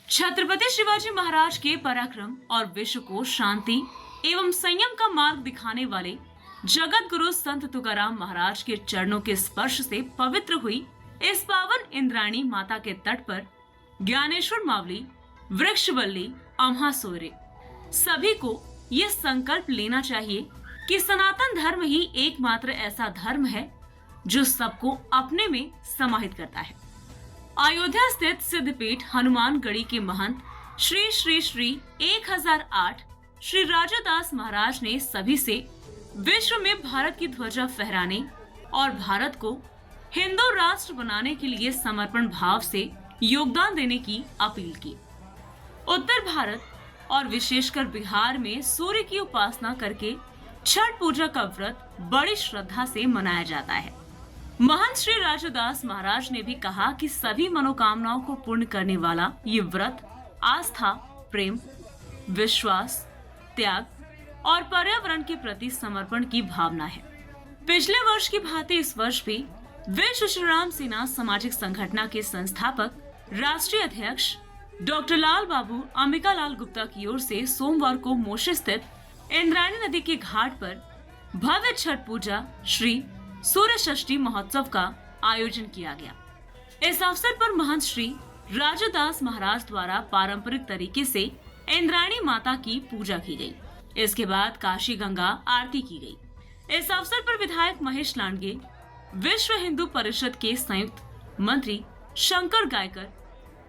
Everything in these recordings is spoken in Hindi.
छत्रपति शिवाजी महाराज के पराक्रम और विश्व को शांति एवं संयम का मार्ग दिखाने वाले जगत गुरु संत तुकाराम महाराज के चरणों के स्पर्श से पवित्र हुई इस पावन इंद्रायणी माता के तट पर ज्ञानेश्वर मावली, वृक्षवल्ली, अम्हा सोयरे सभी को ये संकल्प लेना चाहिए कि सनातन धर्म ही एकमात्र ऐसा धर्म है जो सबको अपने में समाहित करता है। अयोध्या स्थित सिद्धपीठ हनुमानगढ़ी के महंत श्री श्री श्री 1008 श्री राजादास महाराज ने सभी से विश्व में भारत की ध्वजा फहराने और भारत को हिंदू राष्ट्र बनाने के लिए समर्पण भाव से योगदान देने की अपील की। उत्तर भारत और विशेषकर बिहार में सूर्य की उपासना करके छठ पूजा का व्रत बड़ी श्रद्धा से मनाया जाता है। महंत श्री राजादास महाराज ने भी कहा कि सभी मनोकामनाओं को पूर्ण करने वाला ये व्रत आस्था, प्रेम, विश्वास, त्याग और पर्यावरण के प्रति समर्पण की भावना है। पिछले वर्ष की भांति इस वर्ष भी विश्व श्री राम सेना सामाजिक संगठन के संस्थापक राष्ट्रीय अध्यक्ष डॉक्टर लाल बाबू अंबिका लाल गुप्ता की ओर से सोमवार को मोशी स्थित इंद्रायणी नदी के घाट पर भव्य छठ पूजा श्री सूर्य षष्ठी महोत्सव का आयोजन किया गया। इस अवसर पर महंत श्री राजादास महाराज द्वारा पारंपरिक तरीके से इंद्रायणी माता की पूजा की गई। इसके बाद काशी गंगा आरती की गई। इस अवसर पर विधायक महेश लांडगे, विश्व हिंदू परिषद के संयुक्त मंत्री शंकर गायकर,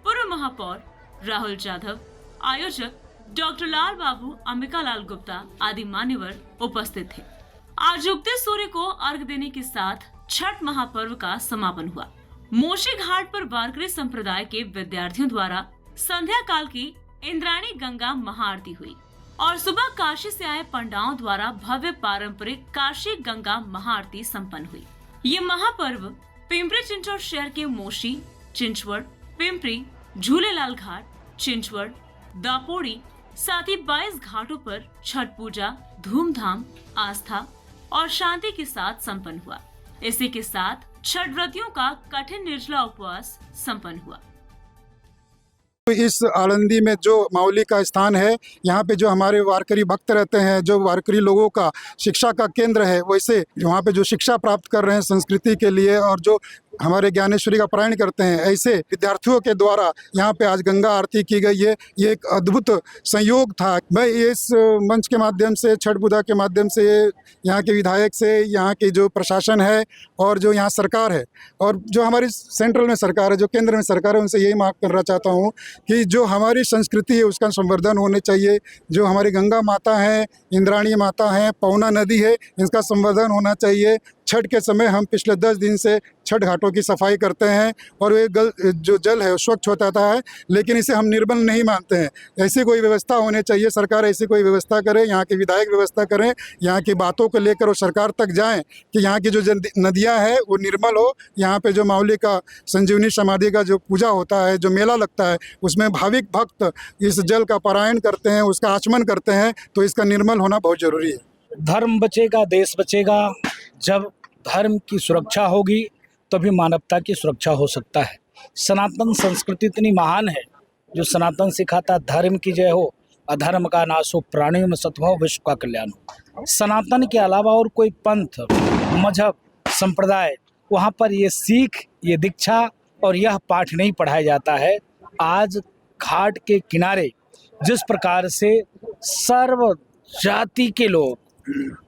पूर्व महापौर राहुल जाधव, आयोजक डॉक्टर लाल बाबू अंबिका लाल गुप्ता आदि मान्यवर उपस्थित थे। आज उगते सूर्य को अर्घ देने के साथ छठ महापर्व का समापन हुआ। मोशी घाट पर वारकरी संप्रदाय के विद्यार्थियों द्वारा संध्या काल की इंद्रायणी गंगा महाआरती हुई और सुबह काशी से आए पंडाओं द्वारा भव्य पारंपरिक काशी गंगा महाआरती संपन्न हुई। ये महापर्व पिंपरी चिंचवड़ शहर के मोशी, चिंचवड़, पिंपरी, झूलेलाल घाट, चिंचवड़, दापोड़ी साथ ही 22 घाटों पर छठ पूजा धूमधाम, आस्था और शांति के साथ संपन्न हुआ। इसी के साथ छठ व्रतियों का कठिन निर्जला उपवास संपन्न हुआ। इस आळंदी में जो मावली का स्थान है, यहाँ पे जो हमारे वारकरी भक्त रहते हैं, जो वारकरी लोगों का शिक्षा का केंद्र है, वैसे वहाँ पे जो शिक्षा प्राप्त कर रहे हैं संस्कृति के लिए और जो हमारे ज्ञानेश्वरी का पारायण करते हैं, ऐसे विद्यार्थियों के द्वारा यहाँ पे आज गंगा आरती की गई है। ये एक अद्भुत संयोग था। मैं इस मंच के माध्यम से, छठ पूजा के माध्यम से, यहाँ के विधायक से, यहाँ के जो प्रशासन है और जो यहाँ सरकार है और जो हमारी सेंट्रल में सरकार है, जो केंद्र में सरकार है, उनसे यही मांग करना चाहता हूँ कि जो हमारी संस्कृति है उसका संवर्धन होने चाहिए। जो हमारी गंगा माता है, इंद्रायणी माता है, पवना नदी है, इसका संवर्धन होना चाहिए। छठ के समय हम पिछले 10 दिन से छठ घाटों की सफाई करते हैं और ये जो जल है वो स्वच्छ होता है, लेकिन इसे हम निर्मल नहीं मानते हैं। ऐसी कोई व्यवस्था होनी चाहिए, सरकार ऐसी कोई व्यवस्था करे, यहाँ के विधायक व्यवस्था करें, यहाँ की बातों को लेकर वो सरकार तक जाएं कि यहाँ की जो नदियाँ हैं वो निर्मल हो। यहाँ पे जो मावली का संजीवनी समाधि का जो पूजा होता है, जो मेला लगता है, उसमें भाविक भक्त इस जल का पारायण करते हैं, उसका आचमन करते हैं, तो इसका निर्मल होना बहुत ज़रूरी है। धर्म बचेगा, देश बचेगा। जब धर्म की सुरक्षा होगी तभी मानवता की सुरक्षा हो सकता है। सनातन संस्कृति इतनी महान है जो सनातन सिखाता धर्म की जय हो, अधर्म का नाश हो, प्राणियों में सद्भाव, विश्व का कल्याण हो। सनातन के अलावा और कोई पंथ, मजहब, संप्रदाय, वहाँ पर ये सीख, ये दीक्षा और यह पाठ नहीं पढ़ाया जाता है। आज घाट के किनारे जिस प्रकार से सर्व जाति के लोग,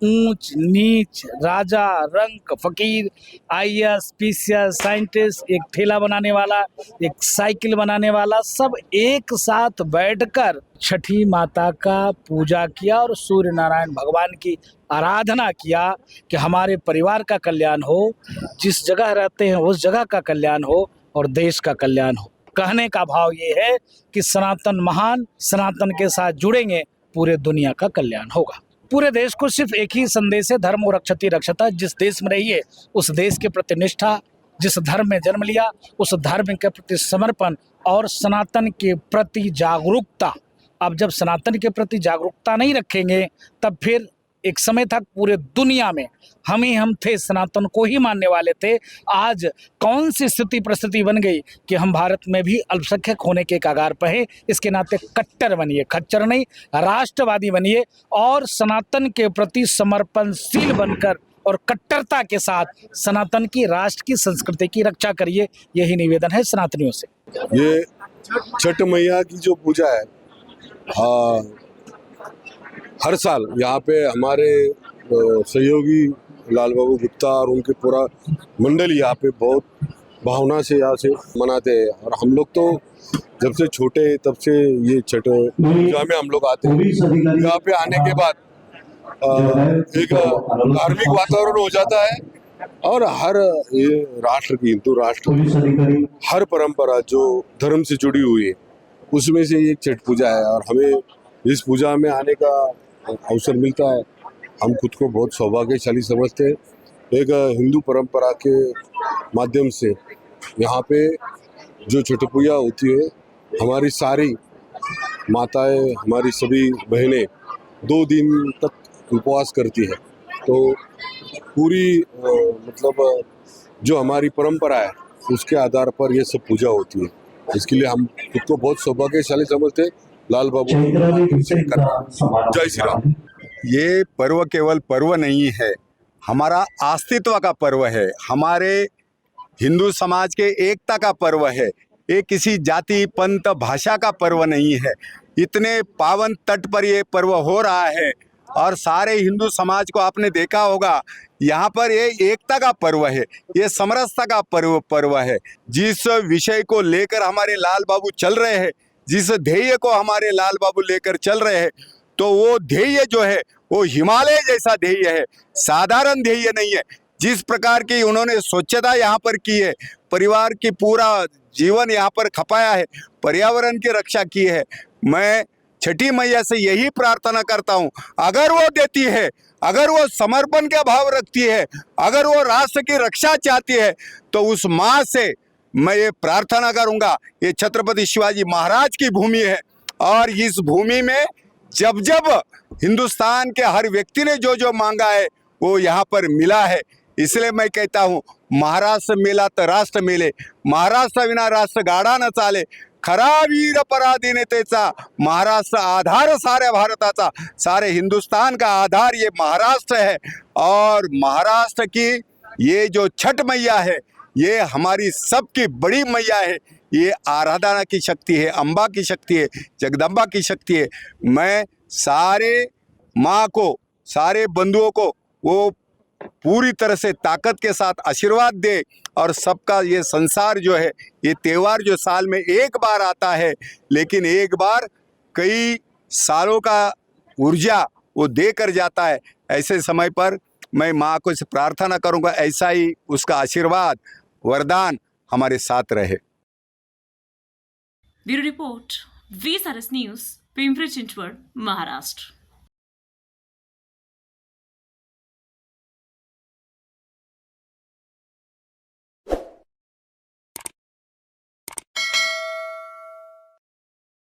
ऊंच नीच, राजा, रंक, फकीर, IAS, PCS, साइंटिस्ट, एक ठेला बनाने वाला, एक साइकिल बनाने वाला, सब एक साथ बैठकर छठी माता का पूजा किया और सूर्य नारायण भगवान की आराधना किया कि हमारे परिवार का कल्याण हो, जिस जगह रहते हैं उस जगह का कल्याण हो और देश का कल्याण हो। कहने का भाव ये है कि सनातन महान, सनातन के साथ जुड़ेंगे, पूरे दुनिया का कल्याण होगा। पूरे देश को सिर्फ एक ही संदेश है, धर्म रक्षति रक्षता। जिस देश में रहिए उस देश के प्रति निष्ठा, जिस धर्म में जन्म लिया उस धर्म के प्रति समर्पण और सनातन के प्रति जागरूकता। अब जब सनातन के प्रति जागरूकता नहीं रखेंगे तब फिर एक समय था पूरे दुनिया में हम थे, सनातन को ही मानने वाले थे। आज कौन सी स्थिति परिस्थिति बन गई कि हम भारत में भी अल्पसंख्यक होने के कगार पर हैं। इसके नाते कट्टर बनिए, खच्चर नहीं, राष्ट्रवादी बनिए और सनातन के प्रति समर्पणशील बनकर और कट्टरता के साथ सनातन की, राष्ट्र की, संस्कृति की रक्षा करिए। यही निवेदन है सनातनियों से। ये छठ मैया की जो पूजा है, हाँ, हर साल यहाँ पे हमारे सहयोगी लाल बाबू गुप्ता और उनके पूरा मंडल यहाँ पे बहुत भावना से यहाँ से मनाते हैं। और हम लोग तो जब से छोटे तब से ये छठ पूजा में हम लोग आते हैं। यहाँ पे आने के बाद एक धार्मिक वातावरण हो जाता है और हर ये राष्ट्र की, हिंदू राष्ट्र की हर परंपरा जो धर्म से जुड़ी हुई है उसमें से एक छठ पूजा है। और हमें इस पूजा में आने का अवसर मिलता है। हम खुद को बहुत सौभाग्यशाली समझते हैं। एक हिंदू परंपरा के माध्यम से यहाँ पे जो छठ पूजा होती है, हमारी सारी माताएं, हमारी सभी बहनें 2 दिन तक उपवास करती है। तो पूरी मतलब जो हमारी परंपरा है उसके आधार पर ये सब पूजा होती है। इसके लिए हम खुद को बहुत सौभाग्यशाली समझते हैं। लाल बाबू जय श्री राम। ये पर्व केवल पर्व नहीं है, हमारा अस्तित्व का पर्व है, हमारे हिंदू समाज के एकता का पर्व है। ये किसी जाति, पंथ, भाषा का पर्व नहीं है। इतने पावन तट पर ये पर्व हो रहा है और सारे हिंदू समाज को आपने देखा होगा, यहाँ पर ये एकता का पर्व है, ये समरसता का पर्व है। जिस विषय को लेकर हमारे लाल बाबू चल रहे हैं, जिस ध्येय को हमारे लाल बाबू लेकर चल रहे हैं, तो वो ध्येय जो है वो हिमालय जैसा ध्येय है, साधारण ध्येय नहीं है। जिस प्रकार की उन्होंने स्वच्छता यहाँ पर की है, परिवार की पूरा जीवन यहाँ पर खपाया है, पर्यावरण की रक्षा की है, मैं छठी मैया से यही प्रार्थना करता हूँ, अगर वो देती है, अगर वो समर्पण का भाव रखती है, अगर वो राष्ट्र की रक्षा चाहती है, तो उस माँ से मैं ये प्रार्थना करूँगा। ये छत्रपति शिवाजी महाराज की भूमि है और इस भूमि में जब जब हिंदुस्तान के हर व्यक्ति ने जो जो मांगा है वो यहाँ पर मिला है। इसलिए मैं कहता हूँ, महाराष्ट्र मिला तो राष्ट्र मिले, महाराष्ट्र विना राष्ट्र गाडा न चाले, खरा वीर पराधीनतेचा महाराष्ट्र आधार साऱ्या भारताचा, सारे हिंदुस्तान का आधार ये महाराष्ट्र है। और महाराष्ट्र की ये जो छठ मैया है, ये हमारी सबकी बड़ी मैया है। ये आराधना की शक्ति है, अम्बा की शक्ति है, जगदम्बा की शक्ति है। मैं सारे माँ को, सारे बंधुओं को वो पूरी तरह से ताकत के साथ आशीर्वाद दे और सबका ये संसार जो है, ये त्यौहार जो साल में एक बार आता है, लेकिन एक बार कई सालों का ऊर्जा वो दे कर जाता है। ऐसे समय पर मैं माँ को से प्रार्थना करूँगा, ऐसा ही उसका आशीर्वाद, वरदान हमारे साथ रहे। Bureau report, VSRS news, Pimpri Chinchwad, Maharashtra.